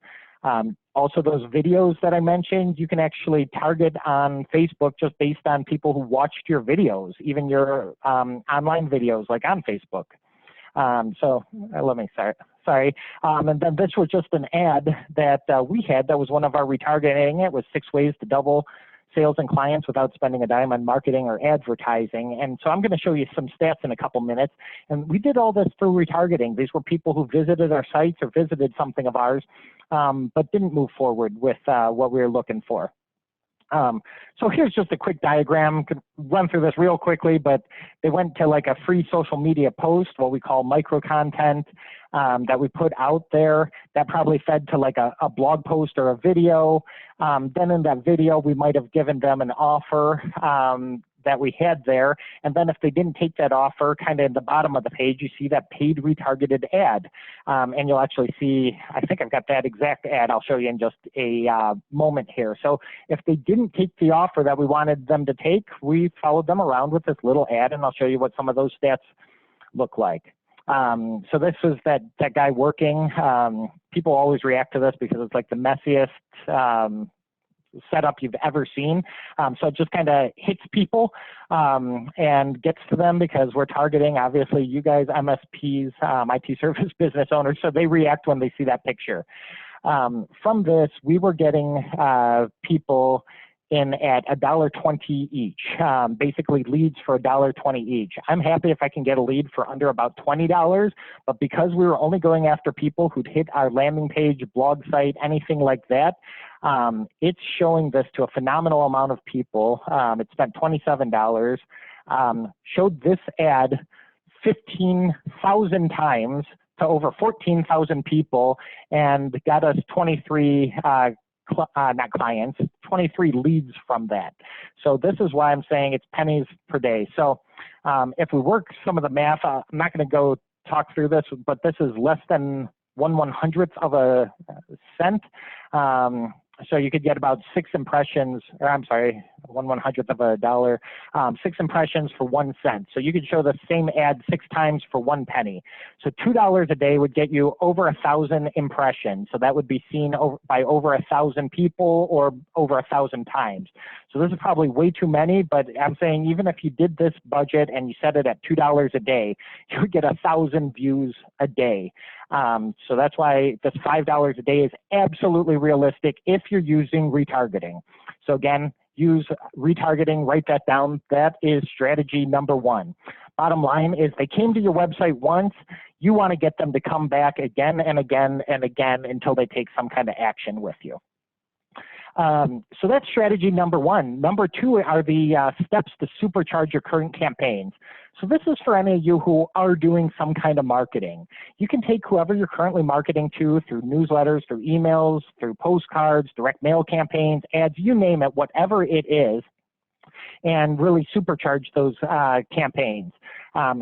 Also, those videos that I mentioned, you can actually target on Facebook just based on people who watched your videos, even your online videos like on Facebook. Sorry. And then this was just an ad that we had that was one of our retargeting. It was 6 ways to double sales and clients without spending a dime on marketing or advertising. And so I'm going to show you some stats in a couple minutes. And we did all this through retargeting. These were people who visited our sites or visited something of ours, but didn't move forward with what we were looking for. So here's just a quick diagram. Could run through this real quickly, but they went to like a free social media post, what we call micro content, that we put out there that probably fed to like a blog post or a video. Then in that video, we might have given them an offer that we had there. And then if they didn't take that offer, kind of at the bottom of the page, you see that paid retargeted ad. And you'll actually see, I think I've got that exact ad. I'll show you in just a moment here. So if they didn't take the offer that we wanted them to take, we followed them around with this little ad, and I'll show you what some of those stats look like. So this is that guy working. People always react to this because it's like the messiest setup you've ever seen. So it just kind of hits people and gets to them because we're targeting, obviously, you guys, MSPs, IT service business owners, so they react when they see that picture. From this, we were getting people in at $1.20 each, basically leads for $1.20 each. I'm happy if I can get a lead for under about $20, but because we were only going after people who'd hit our landing page, blog site, anything like that, it's showing this to a phenomenal amount of people. It spent $27, showed this ad 15,000 times to over 14,000 people and got us 23 not clients, 23 leads from that. So this is why I'm saying it's pennies per day. So if we work some of the math, I'm not going to go talk through this, but this is less than 1/100th of a cent. So you could get about 6 impressions, or I'm sorry, 1/100th of a dollar, 6 impressions for 1 cent. So you could show the same ad 6 times for 1 penny. So $2 a day would get you over 1,000 impressions. So that would be seen by over 1,000 people or over 1,000 times. So this is probably way too many, but I'm saying even if you did this budget and you set it at $2 a day, you would get 1,000 views a day. So that's why this $5 a day is absolutely realistic if you're using retargeting. So again, use retargeting, write that down. That is strategy number 1. Bottom line is they came to your website once, you want to get them to come back again and again and again until they take some kind of action with you. So that's strategy number 1. Number 2 are the steps to supercharge your current campaigns. So this is for any of you who are doing some kind of marketing. You can take whoever you're currently marketing to through newsletters, through emails, through postcards, direct mail campaigns, ads, you name it, whatever it is, and really supercharge those campaigns.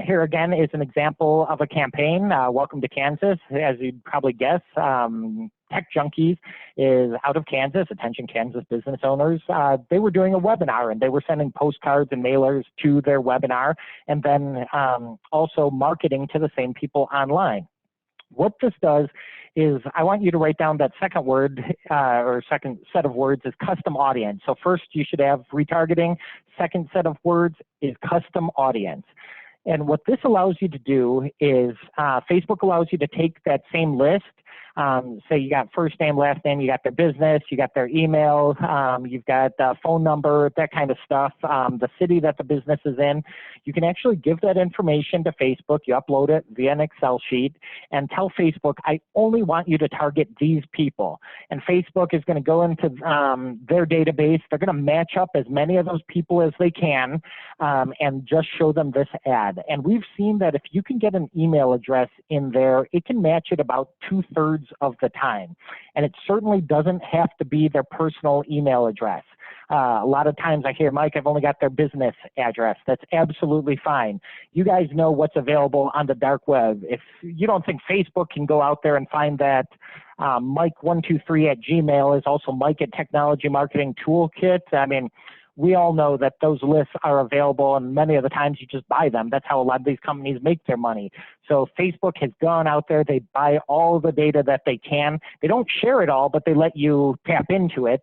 Here again is an example of a campaign, Welcome to Kansas, as you'd probably guess. Tech Junkies is out of Kansas, attention Kansas business owners. They were doing a webinar and they were sending postcards and mailers to their webinar and then also marketing to the same people online. What this does is I want you to write down that second word or second set of words is custom audience. So first you should have retargeting. Second set of words is custom audience. And what this allows you to do is Facebook allows you to take that same list. Say you got first name, last name, you got their business, you got their email, you've got phone number, that kind of stuff, the city that the business is in. You can actually give that information to Facebook. You upload it via an Excel sheet and tell Facebook, I only want you to target these people. And Facebook is going to go into their database. They're going to match up as many of those people as they can and just show them this ad. And we've seen that if you can get an email address in there, it can match it about 2/3 of the time. And it certainly doesn't have to be their personal email address. A lot of times I hear, Mike, I've only got their business address. That's absolutely fine. You guys know what's available on the dark web. If you don't think Facebook can go out there and find that Mike123@gmail is also Mike at Technology Marketing Toolkit, I mean, we all know that those lists are available and many of the times you just buy them. That's how a lot of these companies make their money. So Facebook has gone out there, they buy all the data that they can. They don't share it all, but they let you tap into it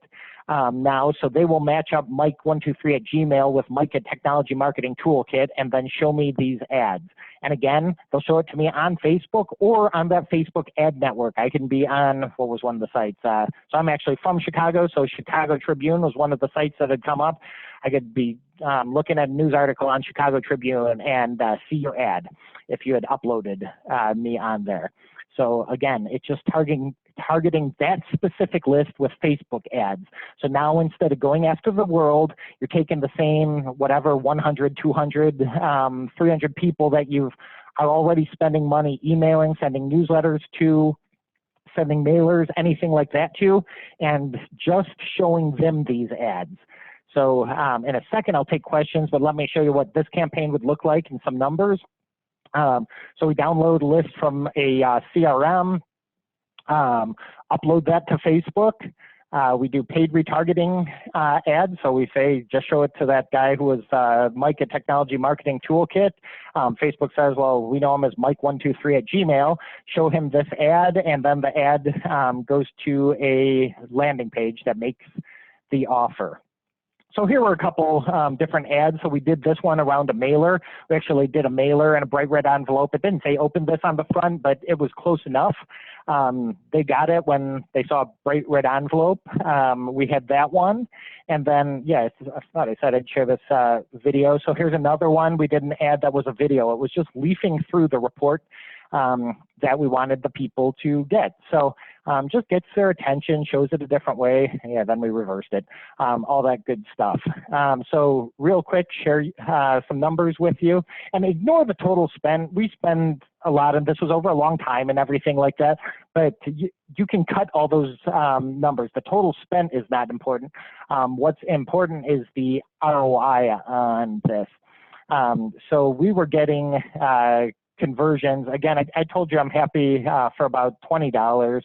now. So they will match up Mike123@gmail with Mike at Technology Marketing Toolkit and then show me these ads. And again, they'll show it to me on Facebook or on that Facebook ad network. I can be on, what was one of the sites? So I'm actually from Chicago, so Chicago Tribune was one of the sites that had come up. I could be looking at a news article on Chicago Tribune and see your ad if you had uploaded me on there. So again, it's just targeting that specific list with Facebook ads. So now instead of going after the world, you're taking the same, whatever, 100, 200, 300 people that you are already spending money emailing, sending newsletters to, sending mailers, anything like that to, and just showing them these ads. So in a second, I'll take questions, but let me show you what this campaign would look like and some numbers. So we download a list from a CRM, upload that to Facebook. We do paid retargeting ads. So we say, just show it to that guy who was Mike at Technology Marketing Toolkit. Facebook says, well, we know him as Mike123@gmail. Show him this ad, and then the ad goes to a landing page that makes the offer. So here were a couple different ads. So we did this one around a mailer. We actually did a mailer in a bright red envelope. It didn't say open this on the front, but it was close enough. They got it when they saw a bright red envelope. We had that one. And then, yeah, I thought I said I'd share this video. So here's another one. We did an ad that was a video. It was just leafing through the report that we wanted the people to get. So just gets their attention, shows it a different way. Yeah, then we reversed it, all that good stuff. So real quick, share some numbers with you and ignore the total spend. We spend a lot, and this was over a long time and everything like that, but you can cut all those numbers. The total spend is not important. What's important is the ROI on this. So we were getting conversions. Again, I told you I'm happy for about $20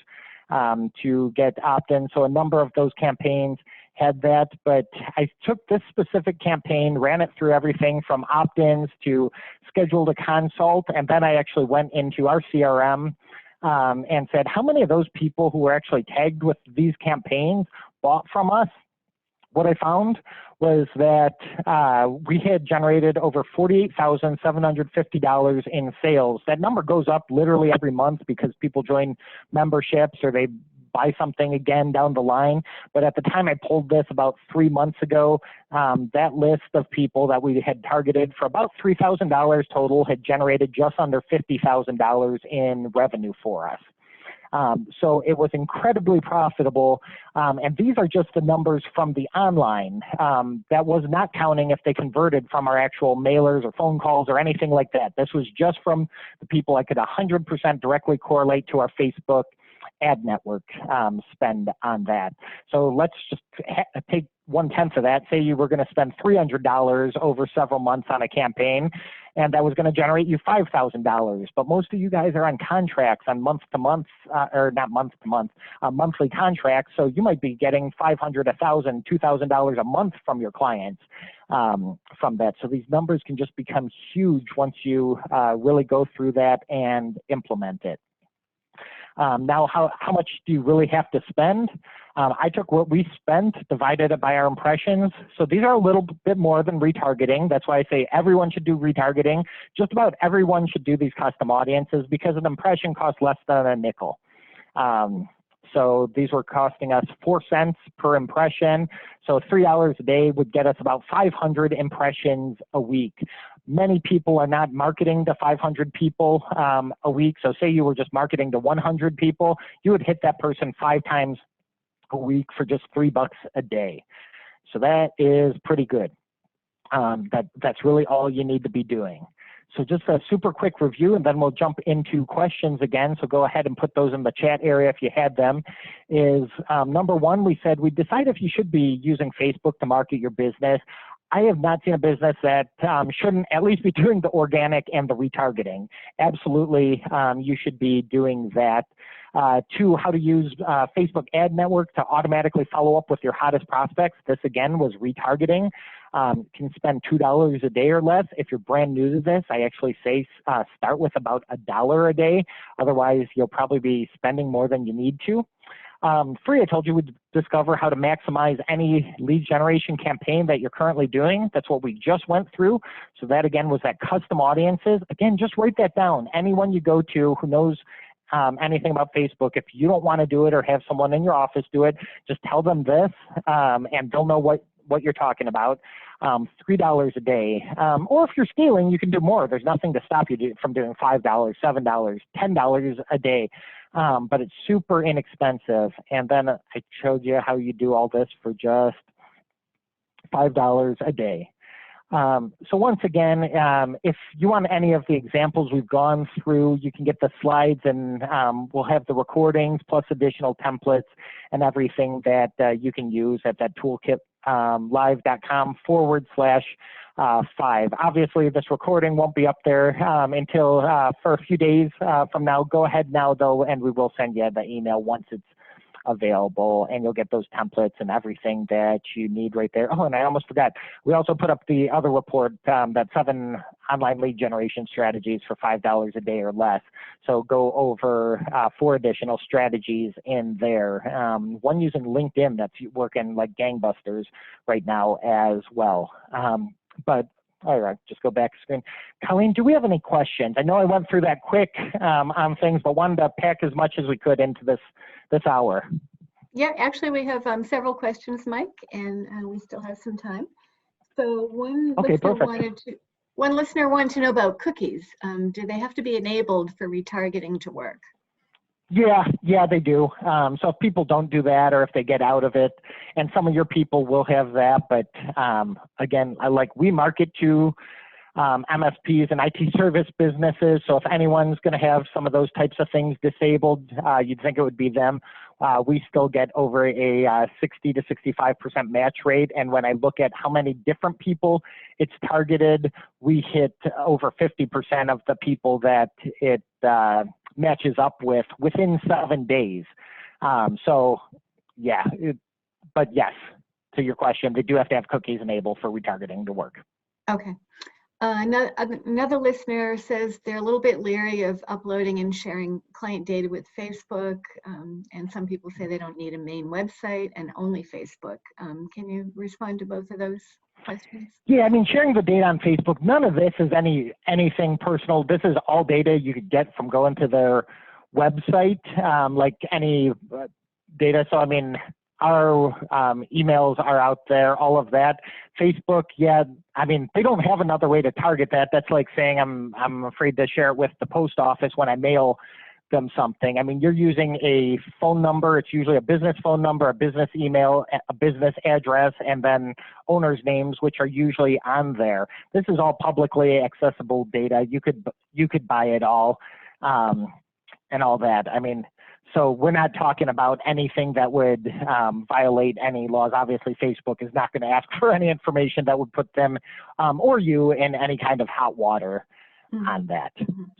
to get opt-in. So a number of those campaigns had that, but I took this specific campaign, ran it through everything from opt-ins to scheduled a consult, and then I actually went into our CRM and said, how many of those people who were actually tagged with these campaigns bought from us? What I found was that we had generated over $48,750 in sales. That number goes up literally every month because people join memberships or they buy something again down the line. But at the time I pulled this about 3 months ago, that list of people that we had targeted for about $3,000 total had generated just under $50,000 in revenue for us. So it was incredibly profitable, and these are just the numbers from the online. That was not counting if they converted from our actual mailers or phone calls or anything like that. This was just from the people I could 100% directly correlate to our Facebook ad network spend on that. So let's just take 1/10 of that. Say you were going to spend $300 over several months on a campaign. and that was going to generate you $5,000. But most of you guys are on contracts on month-to-month, or not month-to-month, monthly contracts. So you might be getting $500, $1,000, $2,000 a month from your clients from that. So these numbers can just become huge once you really go through that and implement it. Now, how much do you really have to spend? I took what we spent, divided it by our impressions. So these are a little bit more than retargeting. That's why I say everyone should do retargeting. Just about everyone should do these custom audiences because an impression costs less than a nickel. So these were costing us 4 cents per impression. So $3 a day would get us about 500 impressions a week. Many people are not marketing to 500 people a week. So say you were just marketing to 100 people, you would hit that person 5 times a week for just $3 a day. So that is pretty good. That's really all you need to be doing. So just a super quick review, and then we'll jump into questions again. So go ahead and put those in the chat area if you had them. Is number one, we said we decide if you should be using Facebook to market your business. I have not seen a business that shouldn't at least be doing the organic and the retargeting. Absolutely, you should be doing that. 2, how to use Facebook ad network to automatically follow up with your hottest prospects. This again was retargeting. Can spend $2 a day or less. If you're brand new to this, I actually say start with about $1 a day. Otherwise, you'll probably be spending more than you need to. 3, I told you we'd discover how to maximize any lead generation campaign that you're currently doing. That's what we just went through. So that again was that custom audiences. Again, just write that down. Anyone you go to who knows anything about Facebook, if you don't want to do it or have someone in your office do it, just tell them this and they'll know what you're talking about. $3 a day. Or if you're scaling, you can do more. There's nothing to stop you from doing $5, $7, $10 a day. But it's super inexpensive. And then I showed you how you do all this for just $5 a day. So once again, if you want any of the examples we've gone through, you can get the slides and we'll have the recordings plus additional templates and everything that you can use at that Toolkit live.com/5. Obviously, this recording won't be up there until for a few days from now. Go ahead now, though, and we will send you the email once it's available, and you'll get those templates and everything that you need right there. Oh, and I almost forgot. We also put up the other report, that 7 online lead generation strategies for $5 a day or less. So go over 4 additional strategies in there. One using LinkedIn that's working like gangbusters right now as well. But all right, just go back to screen. Colleen, do we have any questions? I know I went through that quick on things, but wanted to pack as much as we could into this hour. Yeah, actually we have several questions, Mike, and we still have some time. So one listener wanted to know about cookies. Do they have to be enabled for retargeting to work? Yeah, they do. So if people don't do that, or if they get out of it, and some of your people will have that, but again, we market to MSPs and IT service businesses. So if anyone's going to have some of those types of things disabled, you'd think it would be them. We still get over a 60 to 65% match rate. And when I look at how many different people it's targeted, we hit over 50% of the people that it matches up with within 7 days. So yeah, but yes, to your question, they do have to have cookies enabled for retargeting to work. Okay. Another listener says they're a little bit leery of uploading and sharing client data with Facebook, and some people say they don't need a main website and only Facebook. Can you respond to both of those questions? Yeah, I mean, sharing the data on Facebook, none of this is anything personal. This is all data you could get from going to their website, like any data. So, I mean, our emails are out there, all of that. Facebook, yeah, I mean, they don't have another way to target that. That's like saying I'm afraid to share it with the post office when I mail them something. I mean, you're using a phone number. It's usually a business phone number, a business email, a business address, and then owners' names, which are usually on there. This is all publicly accessible data. You could buy it all and all that. I mean, So we're not talking about anything that would violate any laws. Obviously, Facebook is not going to ask for any information that would put them or you in any kind of hot water on that.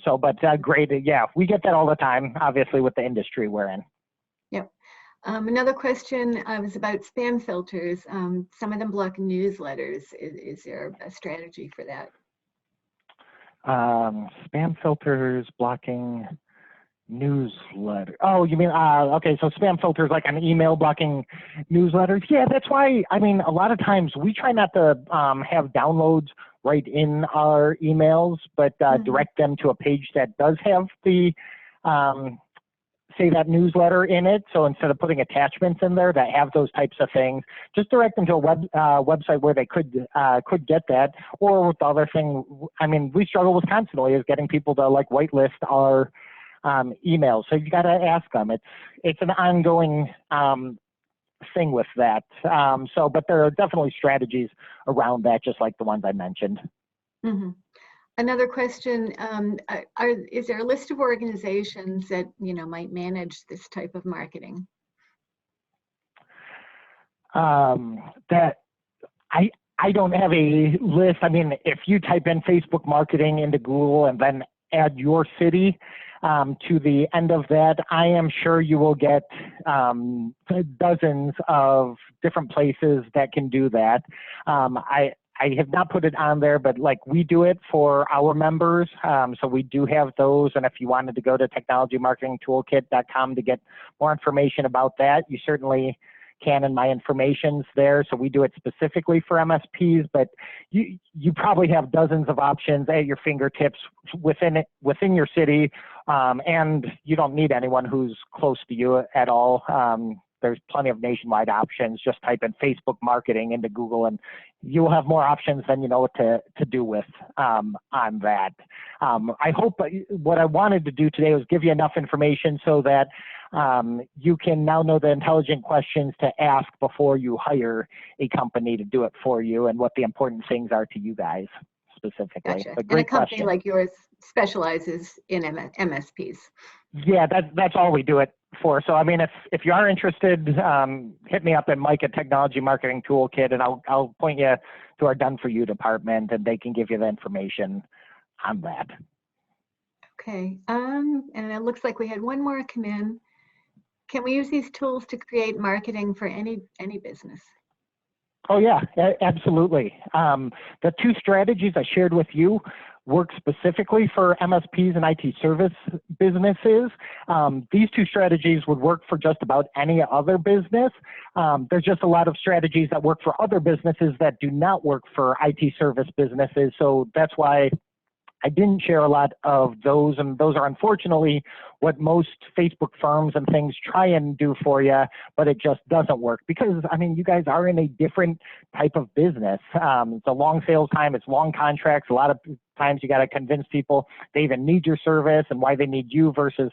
So, but great. Yeah, we get that all the time, obviously, with the industry we're in. Yep. Another question was about spam filters. Some of them block newsletters. Is there a strategy for that? Spam filters blocking newsletter. Oh, you mean, okay, so spam filters like an email blocking newsletters. Yeah, that's why, I mean, a lot of times we try not to have downloads right in our emails, but direct them to a page that does have the, say, that newsletter in it. So instead of putting attachments in there that have those types of things, just direct them to a website where they could get that. Or with the other thing, I mean, we struggle with constantly is getting people to like whitelist our emails. So you got to ask them. It's an ongoing thing with that. So, but there are definitely strategies around that, just like the ones I mentioned. Another question, is there a list of organizations that, might manage this type of marketing? That I don't have a list. I mean, if you type in Facebook marketing into Google and then add your city to the end of that, I am sure you will get dozens of different places that can do that. I have not put it on there, but like we do it for our members. So we do have those. And if you wanted to go to technologymarketingtoolkit.com to get more information about that, you certainly can, and my information's there. So we do it specifically for MSPs, but you probably have dozens of options at your fingertips within your city. And you don't need anyone who's close to you at all. There's plenty of nationwide options. Just type in Facebook marketing into Google and you will have more options than you know what to do with on that. I hope what I wanted to do today was give you enough information so that you can now know the intelligent questions to ask before you hire a company to do it for you and what the important things are to you guys specifically. Gotcha. And a company like yours specializes in MSPs. Yeah, that's all we do it for. So I mean, if you are interested, hit me up at Mike at Technology Marketing Toolkit, and I'll point you to our Done For You department, and they can give you the information on that. Okay. And it looks like we had one more come in. Can we use these tools to create marketing for any business? Oh yeah, absolutely. The two strategies I shared with you work specifically for MSPs and IT service businesses. These two strategies would work for just about any other business. There's just a lot of strategies that work for other businesses that do not work for IT service businesses. So that's why I didn't share a lot of those, and those are unfortunately what most Facebook firms and things try and do for you, but it just doesn't work because, I mean, you guys are in a different type of business. It's a long sales time, it's long contracts. A lot of times you got to convince people they even need your service and why they need you versus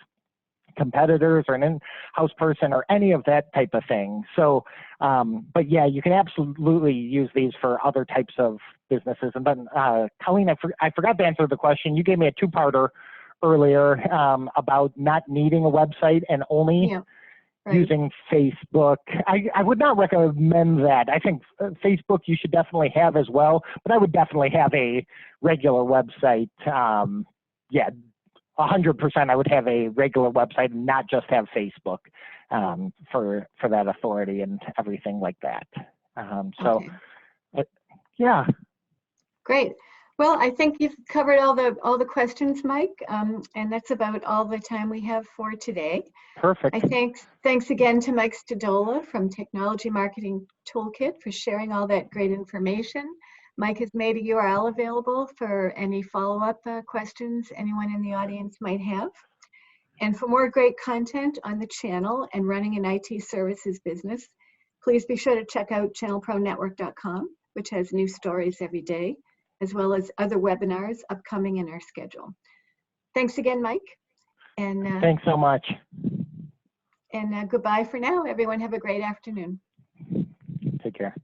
competitors or an in-house person or any of that type of thing. So, but yeah, you can absolutely use these for other types of businesses. And then, Colleen, I forgot to answer the question. You gave me a two-parter earlier about not needing a website and only using Facebook. I would not recommend that. I think Facebook you should definitely have as well, but I would definitely have a regular website. Yeah, 100% I would have a regular website and not just have Facebook for that authority and everything like that. So, yeah. Great. Well, I think you've covered all the questions, Mike, and that's about all the time we have for today. Perfect. Thanks again to Mike Stodola from Technology Marketing Toolkit for sharing all that great information. Mike has made a URL available for any follow-up questions anyone in the audience might have. And for more great content on the channel and running an IT services business, please be sure to check out channelpronetwork.com, which has new stories every day, as well as other webinars upcoming in our schedule. Thanks again, Mike. And thanks so much. And goodbye for now. Everyone have a great afternoon. Take care.